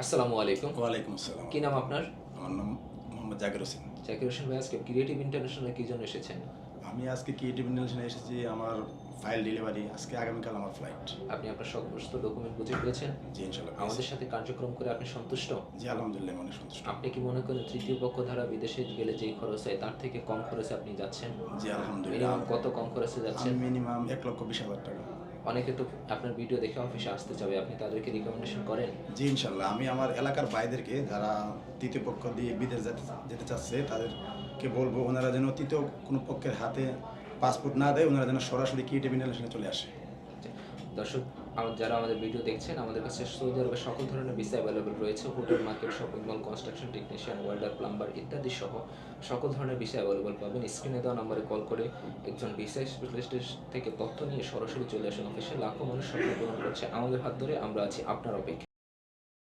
আসসালামু আলাইকুম। ওয়ালাইকুম আসসালাম। কি নাম আপনার? আমার নাম মোহাম্মদ জাকের হোসেন। জাকির হোসেন ভাই, আজকে ক্রিয়েটিভ ইন্টারন্যাশনাল কি জন্য এসেছেন? আমি আজকে ক্রিয়েটিভ ইন্টারন্যাশনালে এসেছি আমার ফাইল ডেলিভারি। আজকে আগামীকাল আমার ফ্লাইট। আপনি আপনার সমস্ত ডকুমেন্ট বুঝে পেয়েছেন? জি, ইনশাআল্লাহ পেয়েছি। আমাদের সাথে কার্যক্রম করে আপনি সন্তুষ্ট? জি, আলহামদুলিল্লাহ আমি অনেক সন্তুষ্ট। আপনি কি মনে করেন তৃতীয় পক্ষ দ্বারা বিদেশে গেলে যেই খরচ হয় তার থেকে কম খরচে আপনি যাচ্ছেন? জি, আলহামদুলিল্লাহ। মিনিমাম কত কম খরচে যাচ্ছেন? আমি মিনিমাম ১,২০,০০০ টাকা। অনেকে তো আপনার ভিডিও দেখে অফিসে আসতে চাবে, আপনি তাদেরকে রিকমেন্ডেশন করেন? জি, ইনশাআল্লাহ। আমি আমার এলাকার ভাইদেরকে যারা তৃতীয় পক্ষ দিয়ে বিদেশ যেতে চাচ্ছে তাদেরকে বলবো ওনারা যেন তৃতীয় কোনো পক্ষের হাতে পাসপোর্ট না দেয়, ওনারা যেন সরাসরি ক্রিয়েটিভ ইন্টারন্যাশনালে চলে আসে। যে দর্শক, যারা আমাদের ভিডিও দেখছেন, আমাদের কাছে সৌদি আরবের সকল ধরনের ভিসা অ্যাভেলেবল রয়েছে। Hotel, market, shopping mall, construction technician, welder, plumber ইত্যাদি সহ সকল ধরনের ভিসা অ্যাভেলেবল পাবেন। স্ক্রিনে দেওয়া নম্বরে কল করে একজন ভিসা স্পেশালিস্টের থেকে তথ্য নিয়ে সরাসরি চলে আসেন অফিসে। লাখো মানুষ স্বপ্ন পূরণ করছে, আমাদের হাত ধরে আমরা আছি আপনার অপেক্ষায়।